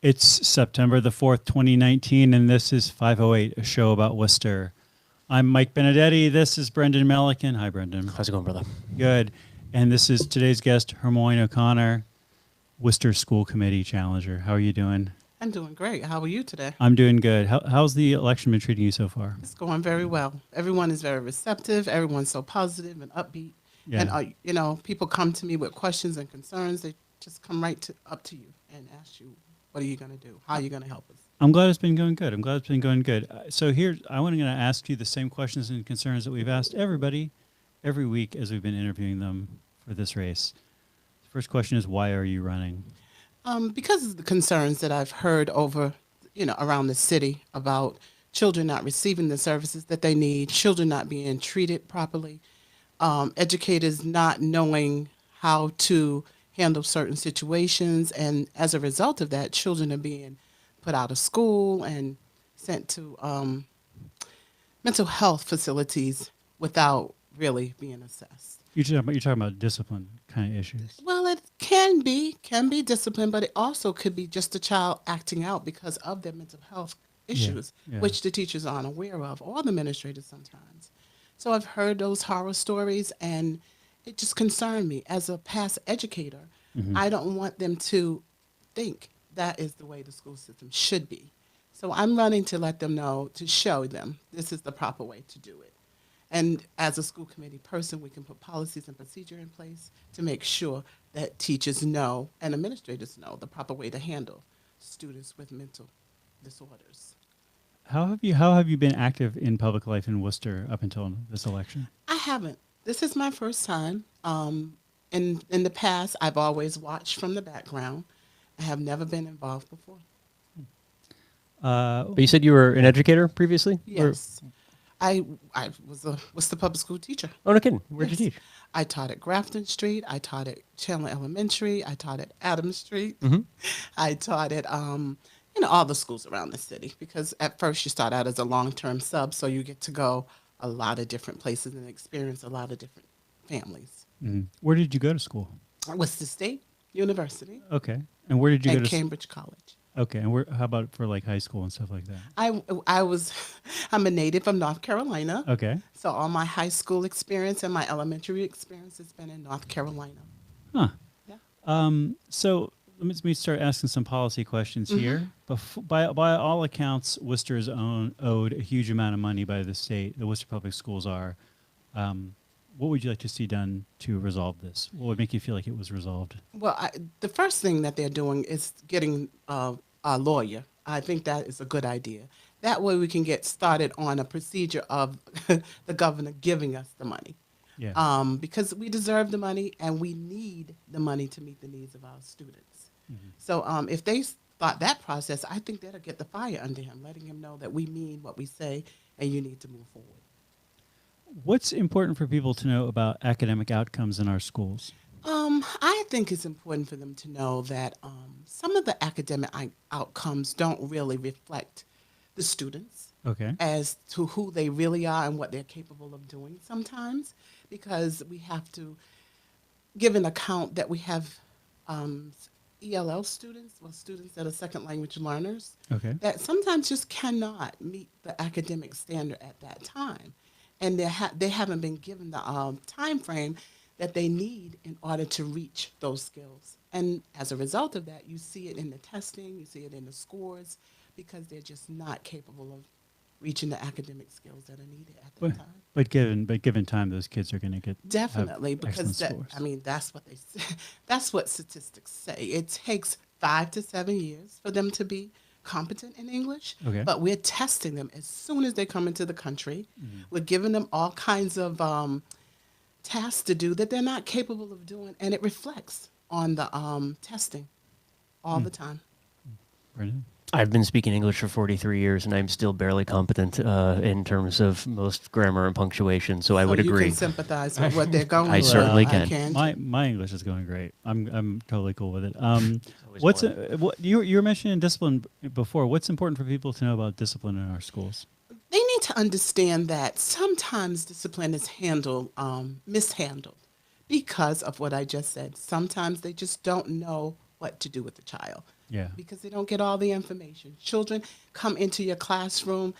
It's September the 4th, 2019, and this is 508, a show about Worcester. I'm Mike Benedetti. This is Brendan Melican. Hi, Brendan. How's it going, brother? Good. And this is today's guest, Hermorne McConner, Worcester School Committee Challenger. How are you doing? I'm doing great. How are you today? I'm doing good. How's the election been treating you so far? It's going very well. Everyone is very receptive. Everyone's so positive and upbeat. Yeah. And, people come to me with questions and concerns. They just come up to you and ask you, what are you going to do? How are you going to help us? I'm glad it's been going good. So here, I want to ask you the same questions and concerns that we've asked everybody every week as we've been interviewing them for this race. The first question is, why are you running? Because of the concerns that I've heard around the city about children not receiving the services that they need, children not being treated properly, educators not knowing how to handle certain situations, and as a result of that, children are being put out of school and sent to mental health facilities without really being assessed. You're talking about discipline kind of issues. Well, it can be discipline, but it also could be just a child acting out because of their mental health issues, Yeah. which the teachers aren't aware of, or the administrators sometimes. So I've heard those horror stories, and it just concerned me. As a past educator, I don't want them to think that is the way the school system should be. So I'm running to let them know, to show them this is the proper way to do it. And as a school committee person, we can put policies and procedure in place to make sure that teachers know and administrators know the proper way to handle students with mental disorders. How have you been active in public life in Worcester up until this election? I haven't. This is my first time. In the past, I've always watched from the background. I have never been involved before. But you said you were an educator previously? Yes. I was the public school teacher. Oh, no kidding. Where'd Yes. you teach? I taught at Grafton Street. I taught at Chandler Elementary. I taught at Adams Street. I taught at all the schools around the city, because at first you start out as a long-term sub, so you get to go a lot of different places and experience a lot of different families. Where did you go to school? Worcester State University Okay. And where did you go and to? Cambridge College. Okay. And how about for like high school and stuff like that? I'm a native of North Carolina. Okay. So all my high school experience and my elementary experience has been in North Carolina. Huh. Yeah. So let me start asking some policy questions here. By all accounts, Worcester is owed a huge amount of money by the state. The Worcester Public Schools are. What would you like to see done to resolve this? What would make you feel like it was resolved? Well, the first thing that they're doing is getting a lawyer. I think that is a good idea. That way we can get started on a procedure of the governor giving us the money. Yeah. Because we deserve the money and we need the money to meet the needs of our students. So if they start that process, I think that'll get the fire under him, letting him know that we mean what we say and you need to move forward. What's important for people to know about academic outcomes in our schools? I think it's important for them to know that some of the academic outcomes don't really reflect the students Okay. as to who they really are and what they're capable of doing sometimes, because we have to give an account that we have ELL students, students that are second language learners, Okay. that sometimes just cannot meet the academic standard at that time. And they haven't been given the time frame that they need in order to reach those skills. And as a result of that, you see it in the testing, you see it in the scores, because they're just not capable of reaching the academic skills that are needed at that time. But given time, those kids are going to get Definitely, have because excellent scores. that's what they say. That's what statistics say. It takes 5 to 7 years for them to be competent in English, Okay. but we're testing them as soon as they come into the country. We're giving them all kinds of tasks to do that they're not capable of doing, and it reflects on the testing all the time. Brendan? I've been speaking English for 43 years, and I'm still barely competent in terms of most grammar and punctuation, so I would You agree. can sympathize with what they're going I through. certainly I can. My English is going great. I'm totally cool with it. always What you were mentioning discipline before? What's important for people to know about discipline in our schools? They need to understand that sometimes discipline is mishandled because of what I just said. Sometimes they just don't know what to do with the child. Yeah. Because they don't get all the information. Children come into your classroom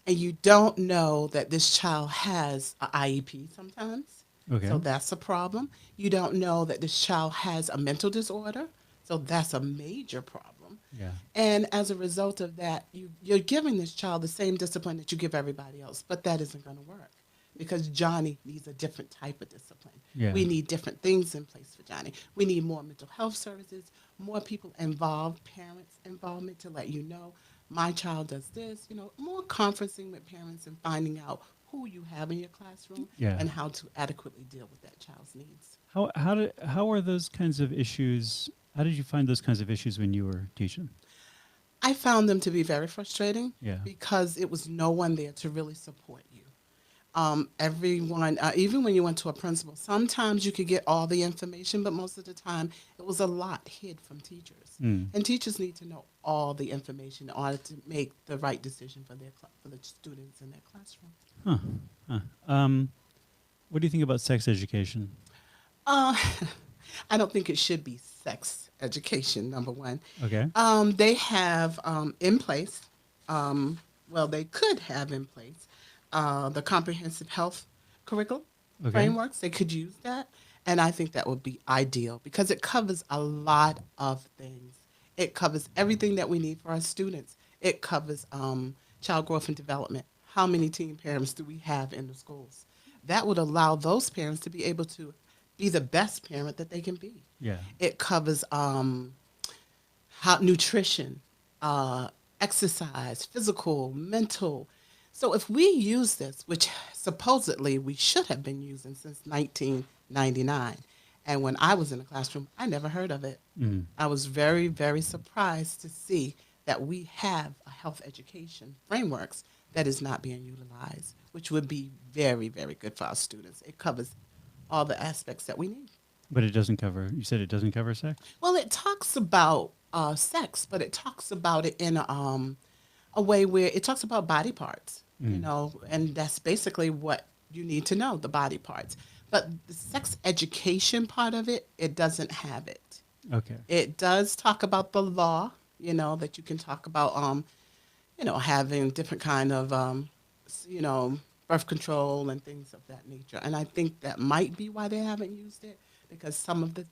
and you don't know that this child has an IEP sometimes. Okay. So that's a problem. You don't know that this child has a mental disorder. So that's a major problem. Yeah. And as a result of that, you're giving this child the same discipline that you give everybody else, but that isn't going to work because Johnny needs a different type of discipline. Yeah. We need different things in place for Johnny. We need more mental health services, more people involved, parents' involvement to let you know my child does this, more conferencing with parents and finding out who you have in your classroom Yeah. and how to adequately deal with that child's needs. How are those kinds of issues? How did you find those kinds of issues when you were teaching? I found them to be very frustrating Yeah. because it was no one there to really support you. Everyone, even when you went to a principal, sometimes you could get all the information, but most of the time it was a lot hid from teachers. And teachers need to know all the information in order to make the right decision for for the students in their classroom. What do you think about sex education? Uh, I don't think it should be sex education, number one. Okay. They have in place, they could have in place the comprehensive health curriculum Okay. frameworks. They could use that. And I think that would be ideal because it covers a lot of things. It covers everything that we need for our students. It covers child growth and development. How many teen parents do we have in the schools? That would allow those parents to be able to be the best parent that they can be. Yeah. It covers nutrition, exercise, physical, mental. So if we use this, which supposedly we should have been using since 1999, and when I was in the classroom, I never heard of it. I was very, very surprised to see that we have a health education frameworks that is not being utilized, which would be very, very good for our students. It covers all the aspects that we need. But it doesn't cover. You said it doesn't cover sex. Well, it talks about sex, but it talks about it in a way where it talks about body parts, and that's basically what you need to know, the body parts. But the sex education part of it, it doesn't have it. Okay. It does talk about the law, that you can talk about, having different kind of, birth control and things of that nature. And I think that might be why they haven't used it, because some of the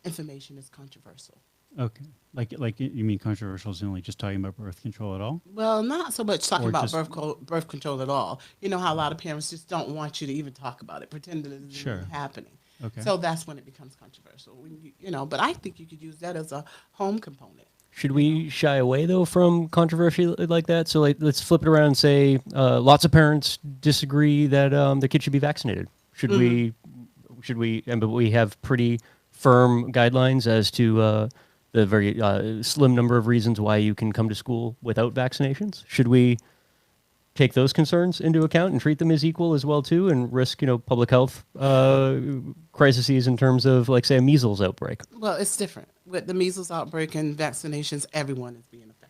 information is controversial. Okay. Like you mean controversial is only just talking about birth control at all? Well, not so much talking Or about just- birth control at all. You know how a lot of parents just don't want you to even talk about it, pretend that it's Sure. even happening. Okay. So that's when it becomes controversial. When but I think you could use that as a home component. Should we shy away though from controversy like that? So let's flip it around and say lots of parents disagree that their kid should be vaccinated. Should we? But we have pretty firm guidelines as to the very slim number of reasons why you can come to school without vaccinations. Should we take those concerns into account and treat them as equal as well too, and risk public health crises in terms of, like, say, a measles outbreak? Well, it's different. With the measles outbreak and vaccinations, everyone is being affected.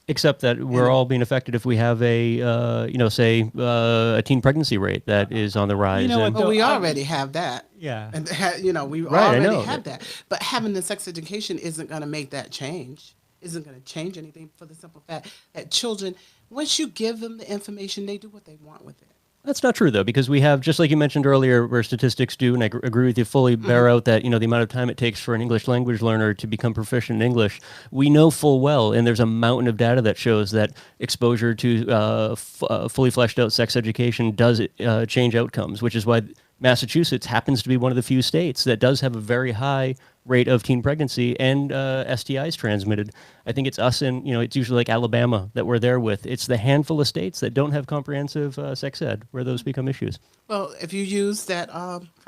Except that we're all being affected if we have a a teen pregnancy rate that is on the rise. know what, and- Well, we So, already have that. Yeah. And, we Right, I already know. have that. But having the sex education isn't going to make that change, isn't going to change anything, for the simple fact that children, once you give them the information, they do what they want with it. That's not true, though, because we have, just like you mentioned earlier, where statistics do, and I agree with you fully, bear out that, the amount of time it takes for an English language learner to become proficient in English. We know full well, and there's a mountain of data that shows that exposure to fully fleshed out sex education does change outcomes, which is why Massachusetts happens to be one of the few states that does have a very high rate of teen pregnancy and STIs transmitted. I think it's us and, it's usually like Alabama that we're there with. It's the handful of states that don't have comprehensive sex ed where those become issues. Well, if you use that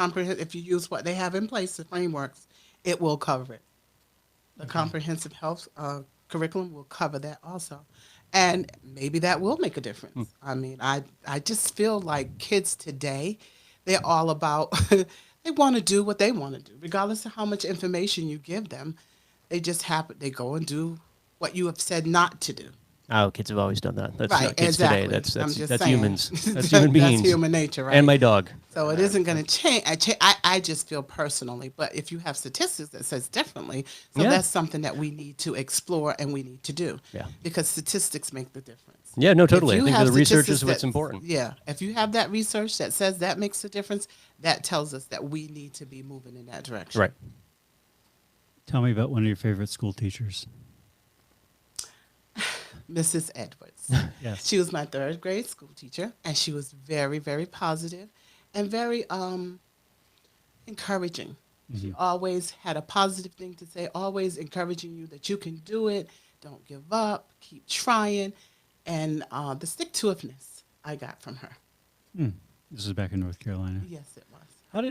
if you use what they have in place, the frameworks, it will cover it. The comprehensive health curriculum will cover that also. And maybe that will make a difference. I mean, I just feel like kids today, they're all about, they want to do what they want to do, regardless of how much information you give them. They just they go and do what you have said not to do. Oh, kids have always done that. That's Right, not kids exactly. today. That's I'm just that's saying. humans. That's human beings. That's human nature, right? And my dog. So it isn't going to change. I just feel personally, but if you have statistics that says differently, so Yeah. that's something that we need to explore and we need to do. Yeah. Because statistics make the difference. Yeah, no, totally. I If you think have the research statistics is what's that- important. Yeah. If you have that research that says that makes a difference, that tells us that we need to be moving in that direction. Right. Tell me about one of your favorite school teachers. Mrs. Edwards. Yes. She was my third grade school teacher, and she was very, very positive and very encouraging. She always had a positive thing to say, always encouraging you that you can do it, don't give up, keep trying, and the stick-to-itiveness I got from her. This is back in North Carolina. Yes, it was.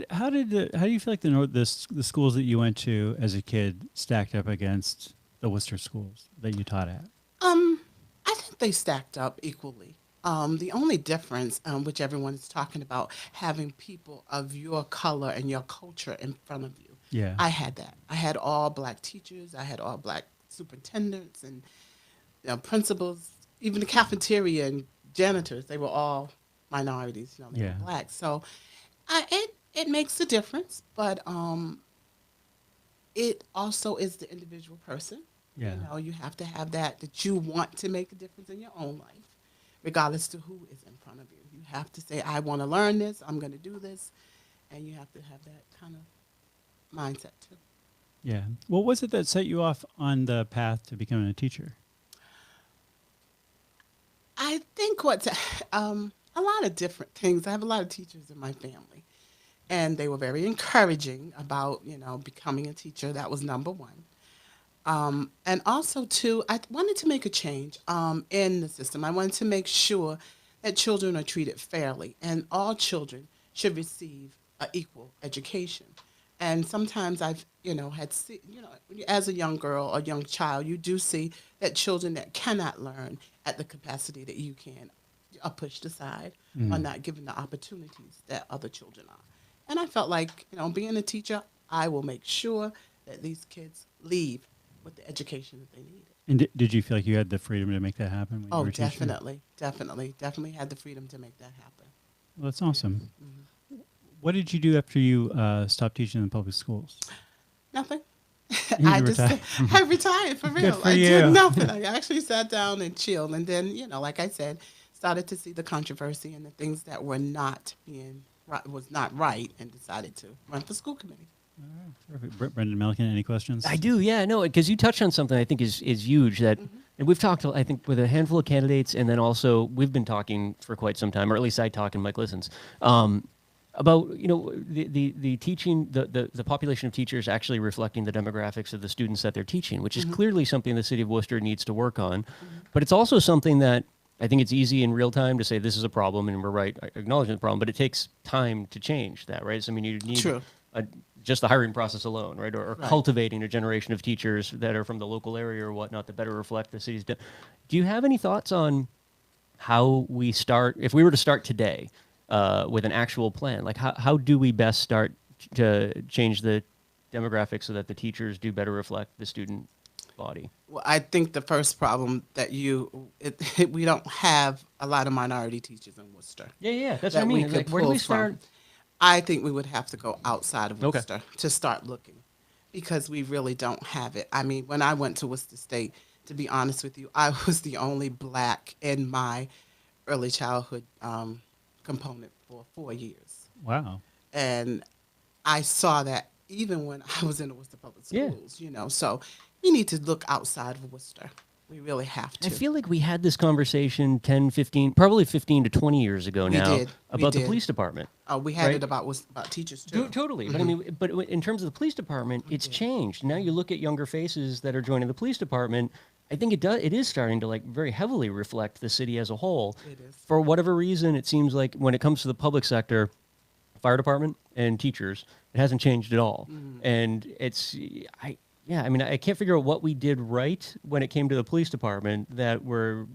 How do you feel like the schools that you went to as a kid stacked up against the Worcester schools that you taught at? I think they stacked up equally. The only difference, which everyone is talking about, having people of your color and your culture in front of you. Yeah. I had that. I had all black teachers. I had all black superintendents and principals. Even the cafeteria and janitors, they were all minorities. They Yeah. were black. So it makes a difference, but it also is the individual person. Yeah. You have to have that you want to make a difference in your own life, regardless to who is in front of you. You have to say, I want to learn this, I'm going to do this, and you have to have that kind of mindset too. Yeah. What was it that set you off on the path to becoming a teacher? I think a lot of different things. I have a lot of teachers in my family, and they were very encouraging about, becoming a teacher. That was number one. And also, too, I wanted to make a change in the system. I wanted to make sure that children are treated fairly, and all children should receive an equal education. And sometimes I've, as a young girl or young child, you do see that children that cannot learn at the capacity that you can are pushed aside or not given the opportunities that other children are. And I felt like, being a teacher, I will make sure that these kids leave with the education that they needed. And did you feel like you had the freedom to make that happen when you Oh, were a teacher? definitely had the freedom to make that happen. Well, that's awesome. What did you do after you stopped teaching in the public schools? Nothing. You I retired. I retired for real. for I you. did nothing. I actually sat down and chilled, and then, like I said, started to see the controversy and the things that were not was not right, and decided to run for school committee. Terrific. Brendan Milliken, any questions? I do, yeah, no, because you touched on something I think is huge that, and we've talked, I think, with a handful of candidates, and then also we've been talking for quite some time, or at least I talk and Mike listens, about the teaching, the population of teachers actually reflecting the demographics of the students that they're teaching, which is clearly something the city of Worcester needs to work on, but it's also something that I think it's easy in real time to say this is a problem, and we're right acknowledging the problem, but it takes time to change that, right? So I mean, you need True. Just the hiring process alone, right? Or Right. cultivating a generation of teachers that are from the local area or whatnot that better reflect the city's. Do you have any thoughts on how we start, if we were to start today with an actual plan, like how do we best start to change the demographics so that the teachers do better reflect the student body? Well, I think the first problem that we don't have a lot of minority teachers in Worcester. Yeah, that's that what I we mean. could Like, where do pull we start? from. I think we would have to go outside of Okay. Worcester to start looking, because we really don't have it. I mean, when I went to Worcester State, to be honest with you, I was the only black in my early childhood component for 4 years. Wow. And I saw that even when I was in the Worcester Public Yeah. Schools, So we need to look outside of Worcester. We really have to. I feel like we had this conversation 10, 15, probably 15 to 20 years ago We now did. We about the did. police department. We had Right. it about teachers too. Totally. But I mean, but in terms of the police department, it's changed. Now you look at younger faces that are joining the police department. I think it is starting to like very heavily reflect the city as a whole. It is. For whatever reason, it seems like when it comes to the public sector, fire department and teachers, it hasn't changed at all. And I mean, I can't figure out what we did right when it came to the police department that we're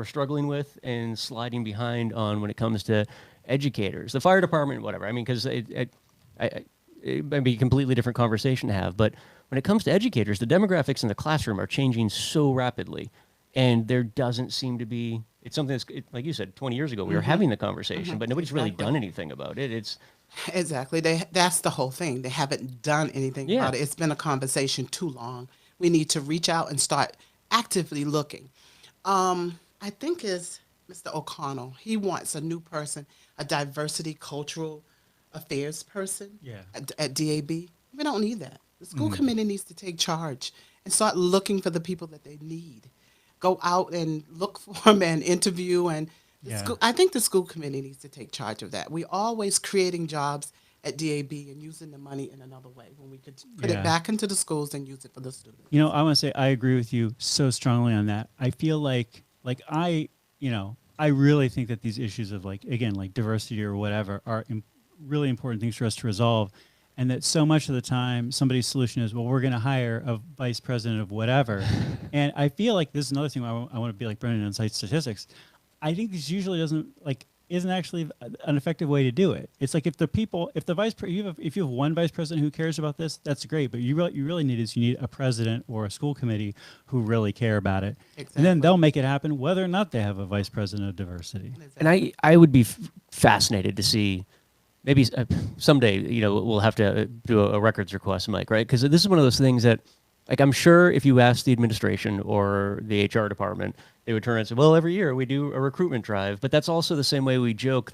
struggling with and sliding behind on when it comes to educators. The fire department, whatever. I mean, because it might be a completely different conversation to have. But when it comes to educators, the demographics in the classroom are changing so rapidly. and there doesn't seem to be. It's something that's like you said, 20 years ago we were having the conversation, but nobody's really Exactly. done anything about it. It's Exactly. That's the whole thing. They haven't done anything Yeah. about it. It's been a conversation too long. We need to reach out and start actively looking. I think is Mr. O'Connell. He wants a new person, a diversity cultural affairs person Yeah. at DAB. We don't need that. The school committee needs to take charge and start looking for the people that they need. Go out and look for them and interview. And Yeah. I think the school committee needs to take charge of that. We're always creating jobs at DAB and using the money in another way when we could put Yeah. it back into the schools and use it for the students. You know, I want to say I agree with you so strongly on that. I feel like I really think that these issues of again, diversity or whatever are really important things for us to resolve. And that so much of the time, somebody's solution is, well, we're going to hire a vice president of whatever. And I feel like this is another thing I want to be like Brendan and cite statistics. I think this usually isn't actually an effective way to do it. It's like if you have one vice president who cares about this, that's great. But you really need a president or a school committee who really care about it, and then Exactly. they'll make it happen whether or not they have a vice president of diversity. And I would be fascinated to see. Maybe someday, we'll have to do a records request, Mike, right? Because this is one of those things that, I'm sure if you ask the administration or the HR department, they would turn around and say, well, every year we do a recruitment drive. But that's also the same way we joke,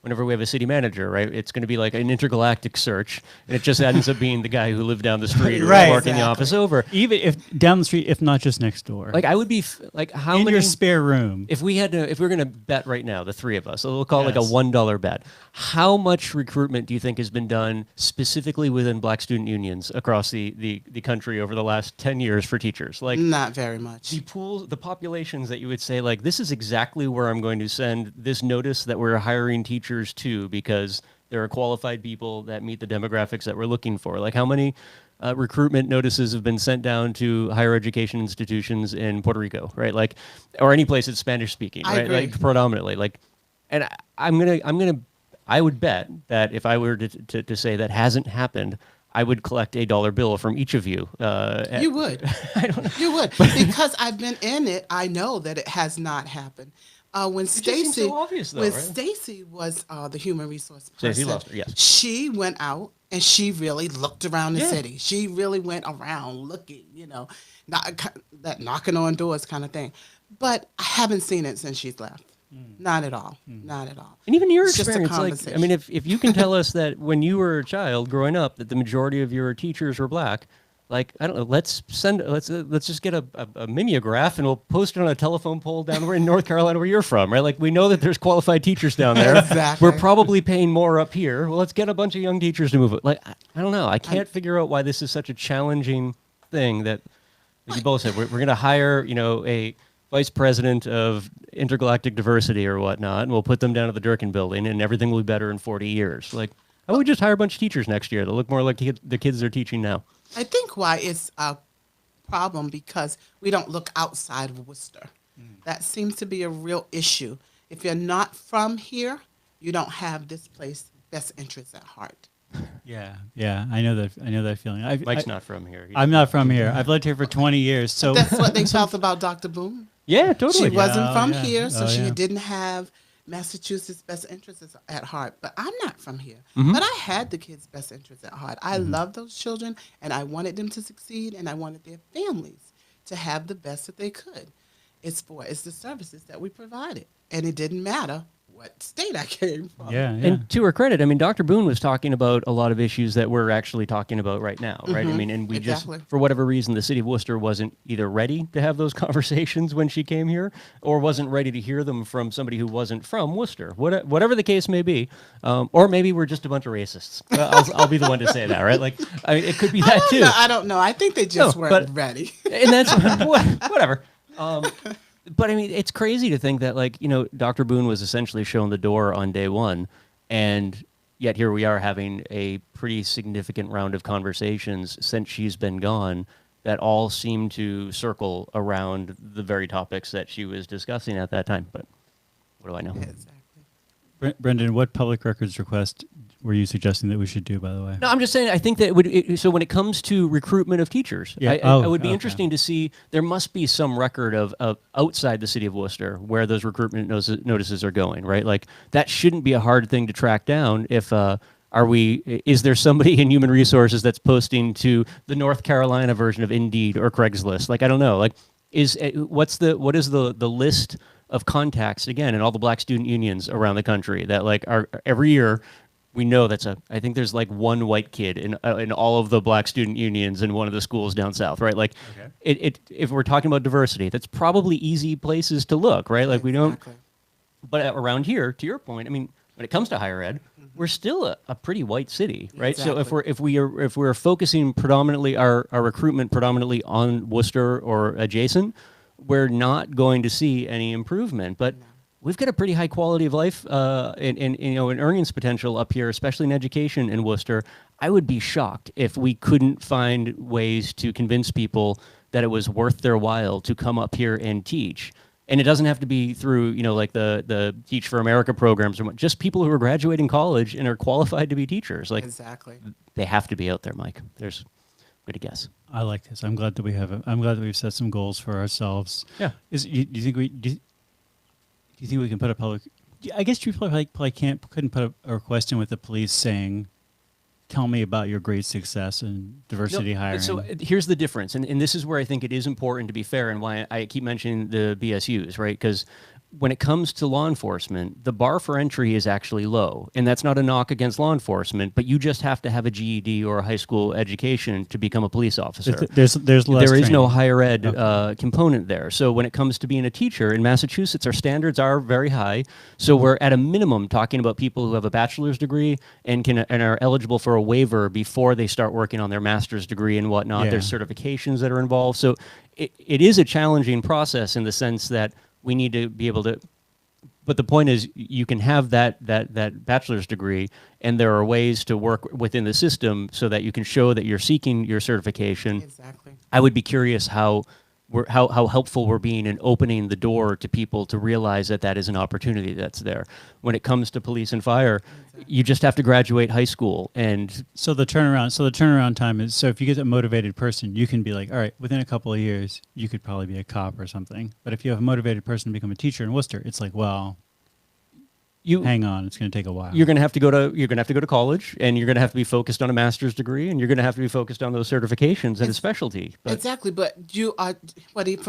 whenever we have a city manager, right? It's going to be like an intergalactic search, and it just ends up being the guy who lived down the street or Right. working the office over. Even if down the street, if not just next door, I would be how in many your spare room. if we were going to bet right now, the three of us, so we'll call it like a Yes. $1 bet. How much recruitment do you think has been done specifically within Black student unions across the country over the last 10 years for teachers? Not very much. The pools, the populations that you would say, this is exactly where I'm going to send this notice that we're hiring teachers to because there are qualified people that meet the demographics that we're looking for. How many recruitment notices have been sent down to higher education institutions in Puerto Rico, right? Or any place that's Spanish speaking, I right? agree. Predominantly. And I would bet that if I were to say that hasn't happened, I would collect a dollar bill from each of you. You would. I don't know. You would. Because I've been in it, I know that it has not happened. When just seems Stacy so obvious, though, when right? Stacy was the human resource person, Stacey Luster, yes. she went out and she really looked around the Yeah. city. She really went around looking, that knocking on doors kind of thing. But I haven't seen it since she's left. Not at all. Not at all. And even your It's just a experience, conversation. if you can tell us that when you were a child growing up, that the majority of your teachers were black, I don't know, let's just get a mimeograph and we'll post it on a telephone pole down in North Carolina where you're from, right? We know that there's qualified teachers down there. Exactly. We're probably paying more up here. Well, let's get a bunch of young teachers to move it. I don't know. I can't figure out why this is such a challenging thing that you both said. We're going to hire, a vice president of intergalactic diversity or whatnot, and we'll put them down at the Durkin building, and everything will be better in 40 years. Why don't we just hire a bunch of teachers next year that look more like the kids they're teaching now? I think why it's a problem because we don't look outside of Worcester. That seems to be a real issue. If you're not from here, you don't have this place best interests at heart. Yeah, I know that feeling. Mike's not from here. I'm not from here. I've lived here for 20 years. So That's what they felt about Dr. Boone. Yeah, totally. She wasn't from yeah. here, so Oh, she yeah. didn't have Massachusetts' best interests at heart. But I'm not from here. Mm-hmm. But I had the kids' best interests at heart. I loved those children, and I wanted them to succeed, and I wanted their families to have the best that they could. It's the services that we provided, and it didn't matter what state I came from. yeah. And to her credit, Dr. Boone was talking about a lot of issues that we're actually talking about right now, right? And we Exactly. just, for whatever reason, the city of Worcester wasn't either ready to have those conversations when she came here or wasn't ready to hear them from somebody who wasn't from Worcester, whatever the case may be. Or maybe we're just a bunch of racists. I'll be the one to say that, right? It could be that too. I don't know. I think they just No, weren't but- ready. And that's whatever. But it's crazy to think that Dr. Boone was essentially shown the door on day one, and yet here we are having a pretty significant round of conversations since she's been gone that all seem to circle around the very topics that she was discussing at that time. But what do I know? Exactly. Brendan, what public records request were you suggesting that we should do, by the way? No, I'm just saying, I think that so when it comes to recruitment of teachers, Yeah. I would be Okay. interesting to see, there must be some record of outside the city of Worcester where those recruitment notices are going, right? Like, that shouldn't be a hard thing to track down if, is there somebody in human resources that's posting to the North Carolina version of Indeed or Craigslist? Like, I don't know. Like, what is the list of contacts, again, in all the black student unions around the country that, like, are every year, we know I think there's like one white kid in all of the black student unions in one of the schools down south, right? Like, Okay. if we're talking about diversity, that's probably easy places to look, right? Like, we don't, Exactly. but around here, to your point, I mean, when it comes to higher ed, we're still a pretty white city, right? So Exactly. if we're focusing predominantly our recruitment predominantly on Worcester or adjacent, we're not going to see any improvement. But we've got a pretty high quality of life and an earnings potential up here, especially in education in Worcester. I would be shocked if we couldn't find ways to convince people that it was worth their while to come up here and teach. And it doesn't have to be through, like the Teach for America programs, or just people who are graduating college and are qualified to be teachers. Like, Exactly. they have to be out there, Mike. There's good to guess. I like this. I'm glad that I'm glad that we've set some goals for ourselves. Yeah. Do you think we can put a public? I guess you probably couldn't put a request in with the police saying, "Tell me about your great success in diversity hiring." So here's the difference, and this is where I think it is important to be fair, and why I keep mentioning the BSUs, right? Because when it comes to law enforcement, the bar for entry is actually low, and that's not a knock against law enforcement, but you just have to have a GED or a high school education to become a police officer. There's less. There is no training. higher ed component there. So when it comes to being a teacher in Massachusetts, our standards are very high. So we're at a minimum talking about people who have a bachelor's degree and are eligible for a waiver before they start working on their master's degree and whatnot. Yeah. There's certifications that are involved. So it is a challenging process in the sense that we need to be able to. But the point is, you can have that bachelor's degree, and there are ways to work within the system so that you can show that you're seeking your certification. Exactly. I would be curious how helpful we're being in opening the door to people to realize that is an opportunity that's there. When it comes to police and fire, you just have to graduate high school, and So the turnaround time is, so if you get a motivated person, you can be like, all right, within a couple of years, you could probably be a cop or something. But if you have a motivated person to become a teacher in Worcester, it's like, well, hang on, it's going to take a while. you're going to have to go to college, and you're going to have to be focused on a master's degree, and you're going to have to be focused on those certifications and a specialty. But Exactly, but you are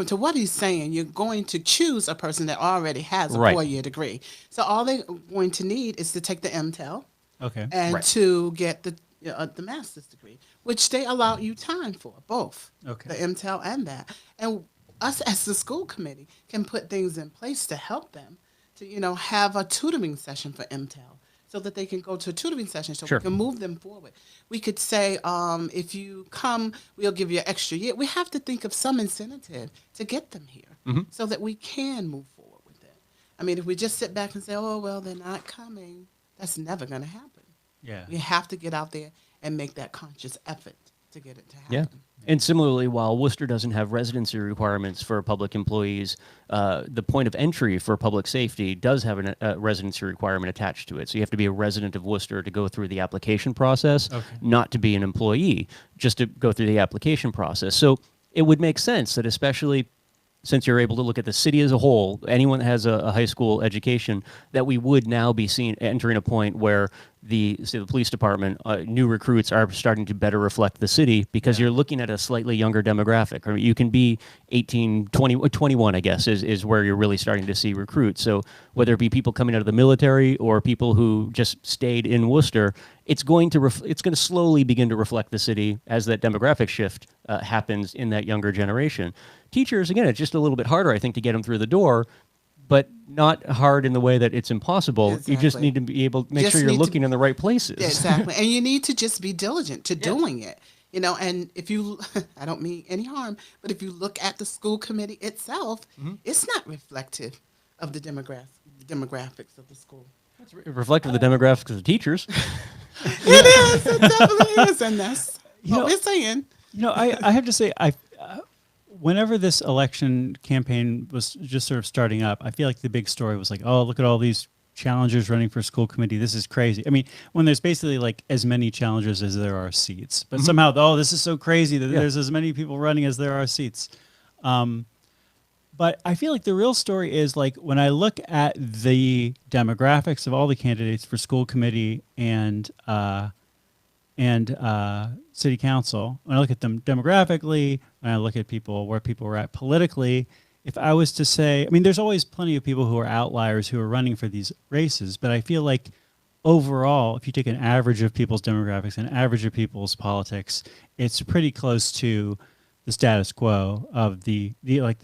to what he's saying. You're going to choose a person that already has a Right. 4-year degree. So all they're going to need is to take the MTEL Okay. and Right. to get the master's degree, which they allow you time for both. Okay. The MTEL and that, and us as the school committee can put things in place to help them to have a tutoring session for MTEL, so that they can go to a tutoring session, so Sure. we can move them forward. We could say, if you come, we'll give you an extra year. We have to think of some incentive to get them here, so that we can move forward with it. I mean, if we just sit back and say, oh, well, they're not coming, that's never going to happen. Yeah. We have to get out there and make that conscious effort to get it to happen. yeah. And similarly, while Worcester doesn't have residency requirements for public employees, the point of entry for public safety does have a residency requirement attached to it. So you have to be a resident of Worcester to go through the application process, not to be an employee, just to go through the application process. So it would make sense that, especially since you're able to look at the city as a whole, anyone that has a high school education, that we would now be entering a point where the police department, new recruits are starting to better reflect the city, because you're looking at a slightly younger demographic. I mean, you can be 18, 20, 21, I guess, is where you're really starting to see recruits. So whether it be people coming out of the military or people who just stayed in Worcester, it's going to slowly begin to reflect the city as that demographic shift happens in that younger generation. Teachers, again, it's just a little bit harder, I think, to get them through the door, but not hard in the way that it's impossible. Exactly. You just need to be able to make Just sure you're need to- looking in the right places. Exactly. And you need to just be diligent to doing it. And if you, I don't mean any harm, but if you look at the school committee itself, it's not reflective of the demographics of the school. It's reflective of the demographics of the teachers. It is. It definitely is. And that's what we're saying. I have to say, whenever this election campaign was just sort of starting up, I feel like the big story was like, oh, look at all these challengers running for school committee. This is crazy. I mean, when there's basically like as many challengers as there are seats, but somehow, oh, this is so crazy that there's as many people running as there are seats. But I feel like the real story is like when I look at the demographics of all the candidates for school committee and city council, when I look at them demographically, when I look at where people are at politically, if I was to say, I mean, there's always plenty of people who are outliers who are running for these races, but I feel like overall, if you take an average of people's demographics and average of people's politics, it's pretty close to the status quo of the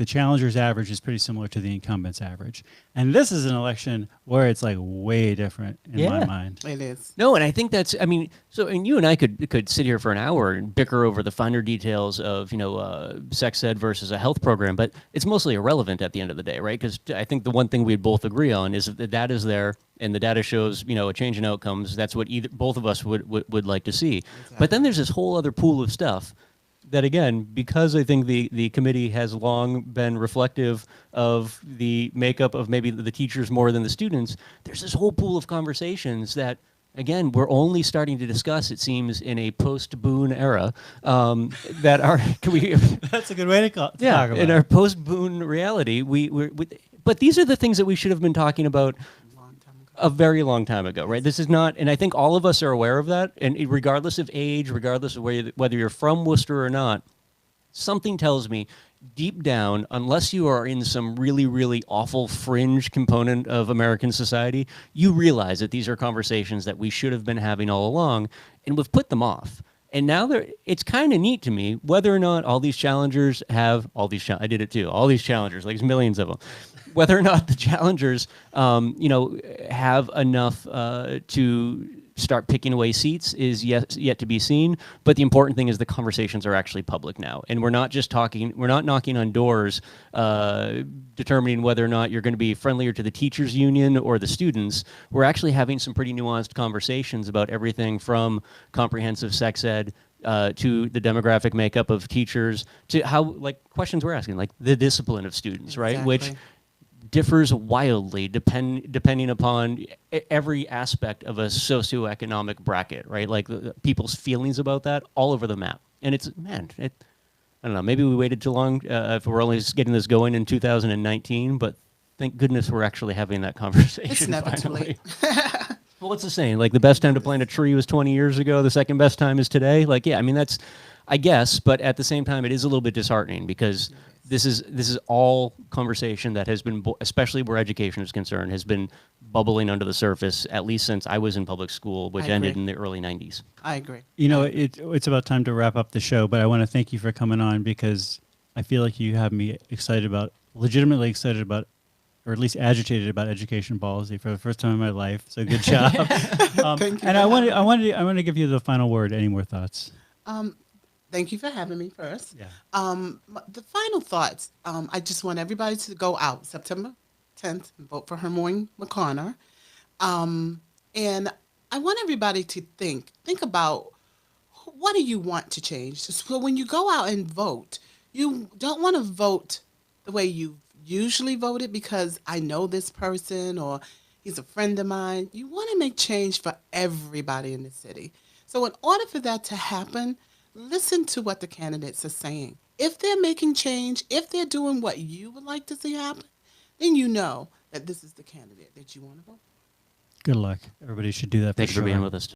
challengers average is pretty similar to the incumbents average. And this is an election where it's like way different in my mind. It is. No, and I think that's, I mean, so, and you and I could sit here for an hour and bicker over the finer details of, sex ed versus a health program, but it's mostly irrelevant at the end of the day, right? Because I think the one thing we'd both agree on is that the data is there and the data shows, a change in outcomes. That's what both of us would like to see. Exactly. But then there's this whole other pool of stuff that, again, because I think the committee has long been reflective of the makeup of maybe the teachers more than the students, there's this whole pool of conversations that, again, we're only starting to discuss, it seems, in a post-Boone era, that are, That's a good way to talk about in our post-Boone reality, but these are the things that we should have been talking about a very long time ago, right? This is not, and I think all of us are aware of that, and regardless of age, regardless of whether you're from Worcester or not, something tells me deep down, unless you are in some really, really awful fringe component of American society, you realize that these are conversations that we should have been having all along, and we've put them off. And now it's kind of neat to me whether or not all these challengers have all these. I did it too. All these challengers, like there's millions of them. Whether or not the challengers, have enough to start picking away seats is yet to be seen. But the important thing is the conversations are actually public now, and we're not just talking. We're not knocking on doors, determining whether or not you're going to be friendlier to the teachers union or the students. We're actually having some pretty nuanced conversations about everything from comprehensive sex ed to the demographic makeup of teachers, to how, like, questions we're asking, like the discipline of students, right? Which differs wildly depending upon every aspect of a socioeconomic bracket, right? Like people's feelings about that all over the map. And it's, I don't know, maybe we waited too long if we're only just getting this going in 2019, but thank goodness we're actually having that conversation. It's never finally. too late. Well, what's the saying? Like the best time to plant a tree was 20 years ago. The second best time is today. Like, yeah, I mean, that's, I guess, but at the same time, it is a little bit disheartening because this is all conversation that has been, especially where education is concerned, has been bubbling under the surface at least since I was in public school, which ended in the early 90s. I agree. It's about time to wrap up the show, but I want to thank you for coming on because I feel like you have me legitimately excited about, or at least agitated about education policy for the first time in my life. So good job. Thank you. And I want to give you the final word. Any more thoughts? Thank you for having me first. Yeah. The final thoughts, I just want everybody to go out September 10th and vote for Hermorne McConner. And I want everybody to think about what do you want to change. So when you go out and vote, you don't want to vote the way you usually voted because I know this person or he's a friend of mine. You want to make change for everybody in the city. So in order for that to happen, listen to what the candidates are saying. If they're making change, if they're doing what you would like to see happen, then you know that this is the candidate that you want to vote. Good luck. Everybody should do that. Thanks for being with us.